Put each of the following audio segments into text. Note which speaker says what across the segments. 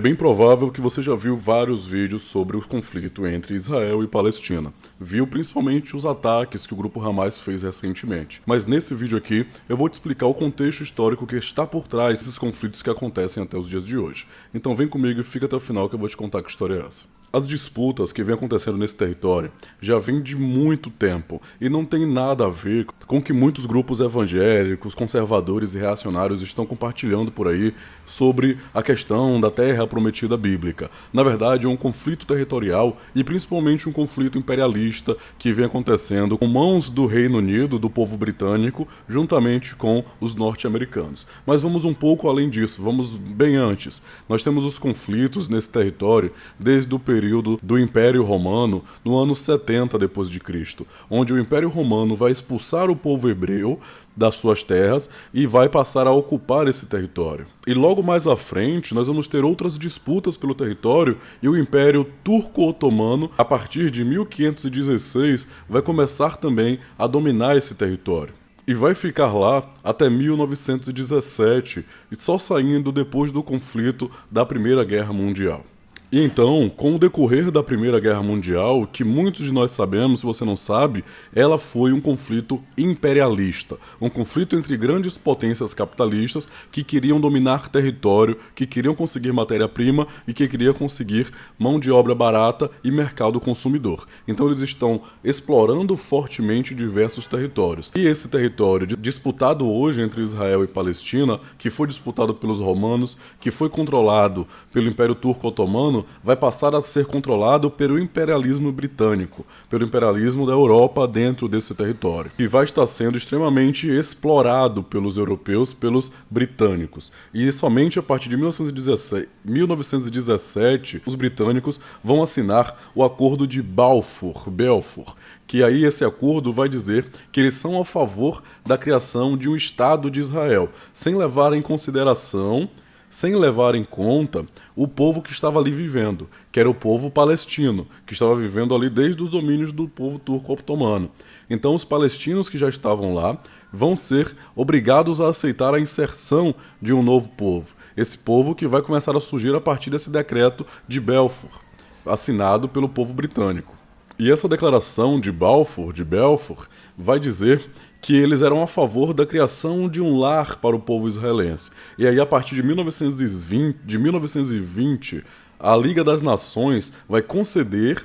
Speaker 1: É bem provável que você já viu vários vídeos sobre o conflito entre Israel e Palestina. Viu principalmente os ataques que o grupo Hamas fez recentemente. Mas nesse vídeo aqui eu vou te explicar o contexto histórico que está por trás desses conflitos que acontecem até os dias de hoje. Então vem comigo e fica até o final que eu vou te contar que história é essa. As disputas que vêm acontecendo nesse território já vêm de muito tempo e não tem nada a ver com o que muitos grupos evangélicos, conservadores e reacionários estão compartilhando por aí sobre a questão da terra prometida bíblica. Na verdade, é um conflito territorial e principalmente um conflito imperialista que vem acontecendo com mãos do Reino Unido, do povo britânico, juntamente com os norte-americanos. Mas vamos um pouco além disso, vamos bem antes. Nós temos os conflitos nesse território desde o período do Império Romano, no ano 70 depois de Cristo, onde o Império Romano vai expulsar o povo hebreu das suas terras e vai passar a ocupar esse território. E logo mais à frente, nós vamos ter outras disputas pelo território e o Império Turco-Otomano, a partir de 1516, vai começar também a dominar esse território. E vai ficar lá até 1917, e só saindo depois do conflito da Primeira Guerra Mundial. E então, com o decorrer da Primeira Guerra Mundial, que muitos de nós sabemos, se você não sabe, ela foi um conflito imperialista, um conflito entre grandes potências capitalistas que queriam dominar território, que queriam conseguir matéria-prima e que queriam conseguir mão de obra barata e mercado consumidor. Então eles estão explorando fortemente diversos territórios. E esse território disputado hoje entre Israel e Palestina, que foi disputado pelos romanos, que foi controlado pelo Império Turco-Otomano, vai passar a ser controlado pelo imperialismo britânico, pelo imperialismo da Europa dentro desse território, que vai estar sendo extremamente explorado pelos europeus, pelos britânicos. E somente a partir de 1917, os britânicos vão assinar o Acordo de Balfour, que aí esse acordo vai dizer que eles são a favor da criação de um Estado de Israel, sem levar em conta o povo que estava ali vivendo, que era o povo palestino, que estava vivendo ali desde os domínios do povo turco-otomano. Então os palestinos que já estavam lá vão ser obrigados a aceitar a inserção de um novo povo. Esse povo que vai começar a surgir a partir desse decreto de Balfour, assinado pelo povo britânico. E essa declaração de Balfour, vai dizer que eles eram a favor da criação de um lar para o povo israelense. E aí, a partir de 1920, a Liga das Nações vai conceder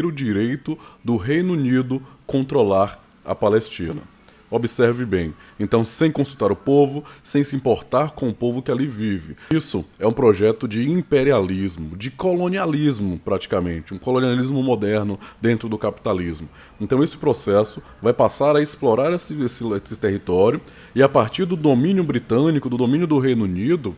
Speaker 1: o direito do Reino Unido controlar a Palestina. Observe bem. Então, sem consultar o povo, sem se importar com o povo que ali vive. Isso é um projeto de imperialismo, de colonialismo praticamente, um colonialismo moderno dentro do capitalismo. Então esse processo vai passar a explorar esse território e a partir do domínio britânico, do domínio do Reino Unido,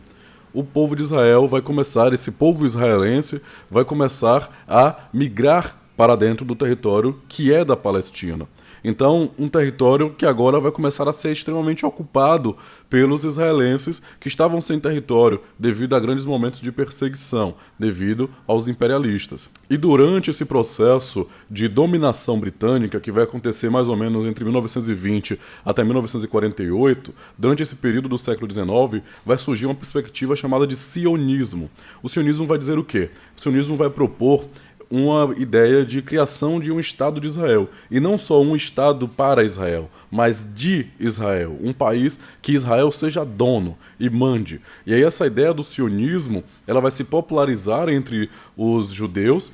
Speaker 1: o povo de Israel vai começar, esse povo israelense vai começar a migrar para dentro do território que é da Palestina. Então, um território que agora vai começar a ser extremamente ocupado pelos israelenses que estavam sem território devido a grandes momentos de perseguição, devido aos imperialistas. E durante esse processo de dominação britânica, que vai acontecer mais ou menos entre 1920 até 1948, durante esse período do século XIX, vai surgir uma perspectiva chamada de sionismo. O sionismo vai dizer o quê? O sionismo vai propor uma ideia de criação de um Estado de Israel. E não só um Estado para Israel, mas de Israel. Um país que Israel seja dono e mande. E aí essa ideia do sionismo, ela vai se popularizar entre os judeus,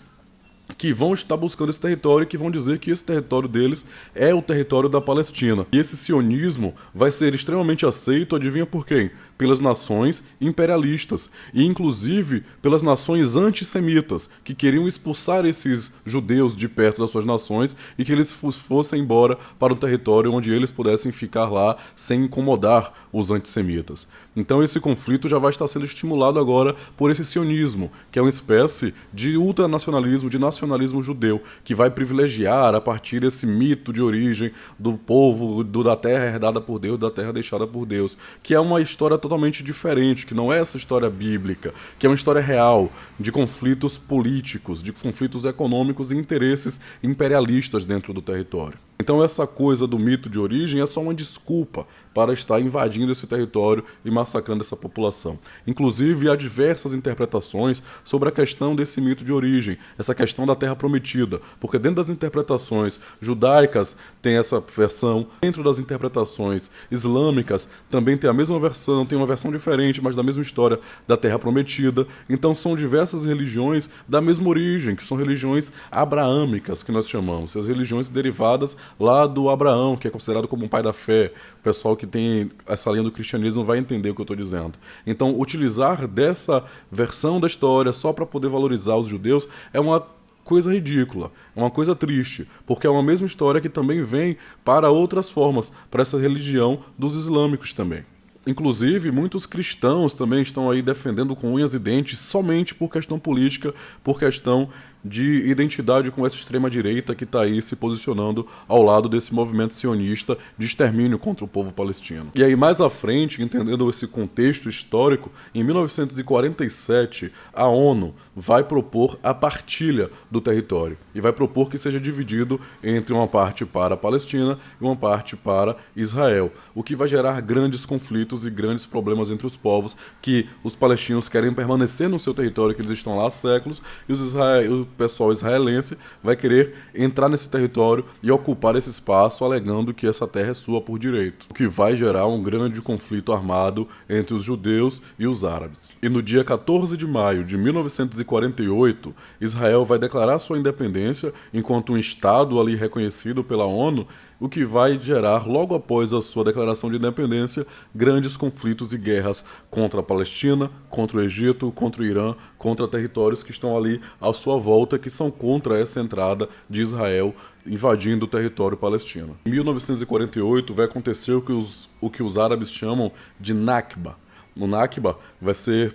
Speaker 1: que vão estar buscando esse território e que vão dizer que esse território deles é o território da Palestina. E esse sionismo vai ser extremamente aceito, adivinha por quem? Pelas nações imperialistas e inclusive pelas nações antissemitas, que queriam expulsar esses judeus de perto das suas nações e que eles fossem embora para um território onde eles pudessem ficar lá sem incomodar os antissemitas. Então esse conflito já vai estar sendo estimulado agora por esse sionismo, que é uma espécie de ultranacionalismo, de nacionalismo judeu, que vai privilegiar a partir desse mito de origem do povo, da terra herdada por Deus, da terra deixada por Deus, que é uma história totalmente diferente, que não é essa história bíblica, que é uma história real, de conflitos políticos, de conflitos econômicos e interesses imperialistas dentro do território. Então essa coisa do mito de origem é só uma desculpa para estar invadindo esse território e massacrando essa população. Inclusive, há diversas interpretações sobre a questão desse mito de origem, essa questão da Terra Prometida, porque dentro das interpretações judaicas tem essa versão, dentro das interpretações islâmicas também tem a mesma versão, tem uma versão diferente, mas da mesma história da Terra Prometida. Então são diversas religiões da mesma origem, que são religiões abraâmicas, que nós chamamos, as religiões derivadas lá do Abraão, que é considerado como um pai da fé. O pessoal que tem essa linha do cristianismo vai entender o que eu estou dizendo. Então, utilizar dessa versão da história só para poder valorizar os judeus é uma coisa ridícula, é uma coisa triste, porque é uma mesma história que também vem para outras formas, para essa religião dos islâmicos também. Inclusive, muitos cristãos também estão aí defendendo com unhas e dentes somente por questão política, por questão de identidade com essa extrema-direita que está aí se posicionando ao lado desse movimento sionista de extermínio contra o povo palestino. E aí, mais à frente, entendendo esse contexto histórico, em 1947, a ONU vai propor a partilha do território e vai propor que seja dividido entre uma parte para a Palestina e uma parte para Israel, o que vai gerar grandes conflitos e grandes problemas entre os povos, que os palestinos querem permanecer no seu território, que eles estão lá há séculos, e o pessoal israelense vai querer entrar nesse território e ocupar esse espaço, alegando que essa terra é sua por direito, o que vai gerar um grande conflito armado entre os judeus e os árabes. E no dia 14 de maio de 1948, Israel vai declarar sua independência enquanto um Estado ali reconhecido pela ONU, o que vai gerar, logo após a sua declaração de independência, grandes conflitos e guerras contra a Palestina, contra o Egito, contra o Irã, contra territórios que estão ali à sua volta, que são contra essa entrada de Israel invadindo o território palestino. Em 1948 vai acontecer o que os árabes chamam de Nakba. O Nakba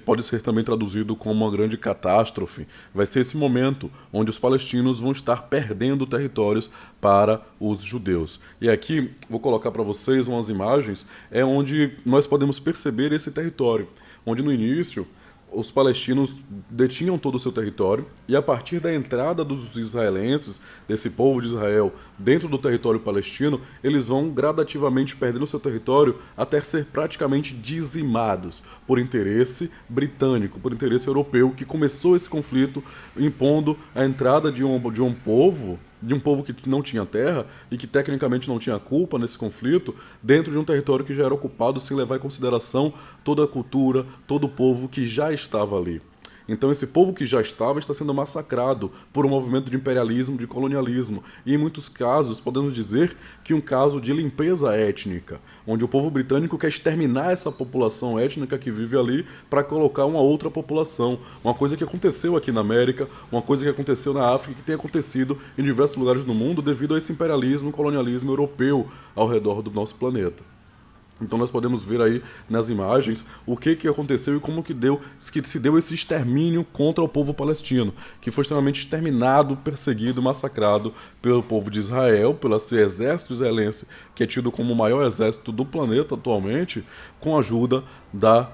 Speaker 1: pode ser também traduzido como uma grande catástrofe. Vai ser esse momento onde os palestinos vão estar perdendo territórios para os judeus. E aqui vou colocar para vocês umas imagens onde nós podemos perceber esse território, onde no início os palestinos detinham todo o seu território e a partir da entrada dos israelenses, desse povo de Israel, dentro do território palestino, eles vão gradativamente perdendo o seu território até ser praticamente dizimados por interesse britânico, por interesse europeu, que começou esse conflito impondo a entrada de um povo que não tinha terra e que tecnicamente não tinha culpa nesse conflito, dentro de um território que já era ocupado sem levar em consideração toda a cultura, todo o povo que já estava ali. Então esse povo que já está sendo massacrado por um movimento de imperialismo, de colonialismo, e em muitos casos podemos dizer que um caso de limpeza étnica, onde o povo britânico quer exterminar essa população étnica que vive ali para colocar uma outra população. Uma coisa que aconteceu aqui na América, uma coisa que aconteceu na África, que tem acontecido em diversos lugares do mundo devido a esse imperialismo e colonialismo europeu ao redor do nosso planeta. Então nós podemos ver aí nas imagens o que aconteceu e como que se deu esse extermínio contra o povo palestino, que foi extremamente exterminado, perseguido, massacrado pelo povo de Israel, pelo exército israelense, que é tido como o maior exército do planeta atualmente, com a ajuda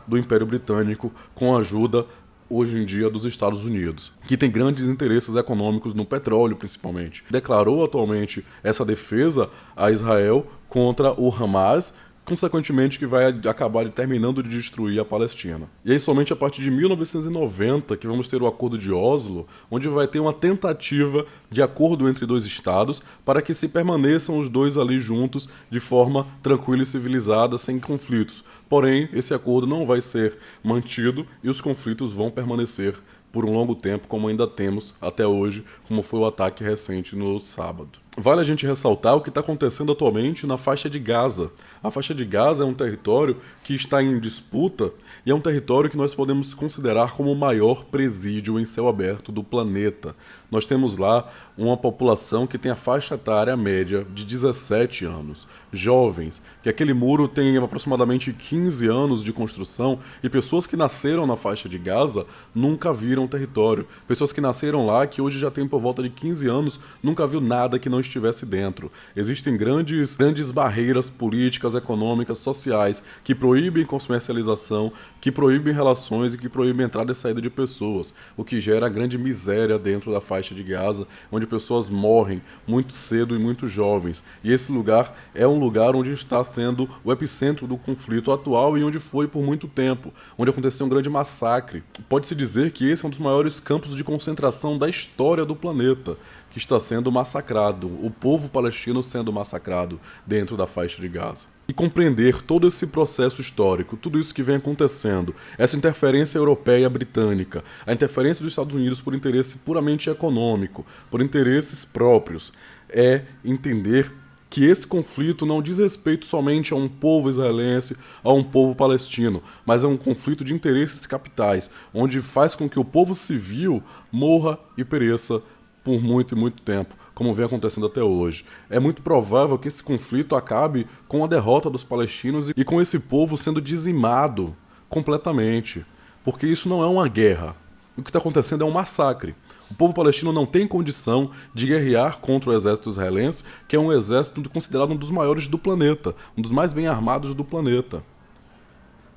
Speaker 1: do Império Britânico, com a ajuda hoje em dia dos Estados Unidos, que tem grandes interesses econômicos no petróleo principalmente. Declarou atualmente essa defesa a Israel contra o Hamas, consequentemente que vai acabar terminando de destruir a Palestina. E aí somente a partir de 1990 que vamos ter o Acordo de Oslo, onde vai ter uma tentativa de acordo entre dois estados para que se permaneçam os dois ali juntos de forma tranquila e civilizada, sem conflitos. Porém, esse acordo não vai ser mantido e os conflitos vão permanecer por um longo tempo, como ainda temos até hoje, como foi o ataque recente no sábado. Vale a gente ressaltar o que está acontecendo atualmente na faixa de Gaza. A faixa de Gaza é um território que está em disputa e é um território que nós podemos considerar como o maior presídio em céu aberto do planeta. Nós temos lá uma população que tem a faixa etária média de 17 anos, jovens, que aquele muro tem aproximadamente 15 anos de construção e pessoas que nasceram na faixa de Gaza nunca viram o território. Pessoas que nasceram lá, que hoje já têm por volta de 15 anos, nunca viu nada que não estivesse dentro. Existem grandes barreiras políticas, econômicas, sociais, que proíbem comercialização, que proíbem relações e que proíbem a entrada e saída de pessoas, o que gera grande miséria dentro da faixa de Gaza, onde pessoas morrem muito cedo e muito jovens. E esse lugar é um lugar onde está sendo o epicentro do conflito atual e onde foi por muito tempo, onde aconteceu um grande massacre. Pode-se dizer que esse é um dos maiores campos de concentração da história do planeta, que está sendo massacrado, o povo palestino sendo massacrado dentro da faixa de Gaza. E compreender todo esse processo histórico, tudo isso que vem acontecendo, essa interferência europeia britânica, a interferência dos Estados Unidos por interesse puramente econômico, por interesses próprios, é entender que esse conflito não diz respeito somente a um povo israelense, a um povo palestino, mas é um conflito de interesses capitais, onde faz com que o povo civil morra e pereça por muito e muito tempo, como vem acontecendo até hoje. É muito provável que esse conflito acabe com a derrota dos palestinos e com esse povo sendo dizimado completamente, porque isso não é uma guerra. O que está acontecendo é um massacre. O povo palestino não tem condição de guerrear contra o exército israelense, que é um exército considerado um dos maiores do planeta, um dos mais bem armados do planeta.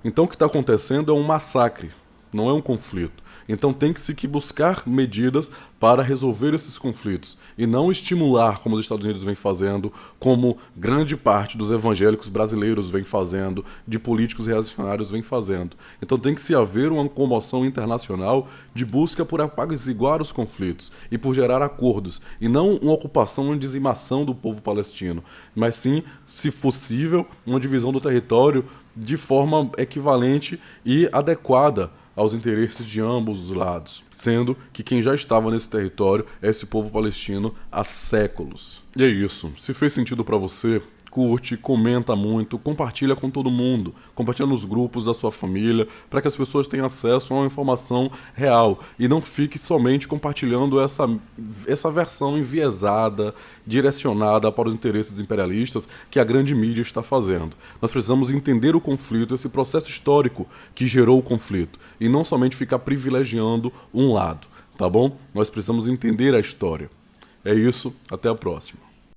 Speaker 1: Então o que está acontecendo é um massacre, não é um conflito. Então tem que se buscar medidas para resolver esses conflitos e não estimular, como os Estados Unidos vem fazendo, como grande parte dos evangélicos brasileiros vem fazendo, de políticos reacionários vem fazendo. Então tem que se haver uma comoção internacional de busca por apaziguar os conflitos e por gerar acordos, e não uma ocupação, uma dizimação do povo palestino, mas sim, se possível, uma divisão do território de forma equivalente e adequada aos interesses de ambos os lados, sendo que quem já estava nesse território é esse povo palestino há séculos. E é isso. Se fez sentido para você, curte, comenta muito, compartilha com todo mundo, compartilha nos grupos da sua família, para que as pessoas tenham acesso a uma informação real e não fique somente compartilhando essa versão enviesada, direcionada para os interesses imperialistas que a grande mídia está fazendo. Nós precisamos entender o conflito, esse processo histórico que gerou o conflito, e não somente ficar privilegiando um lado, tá bom? Nós precisamos entender a história. É isso, até a próxima.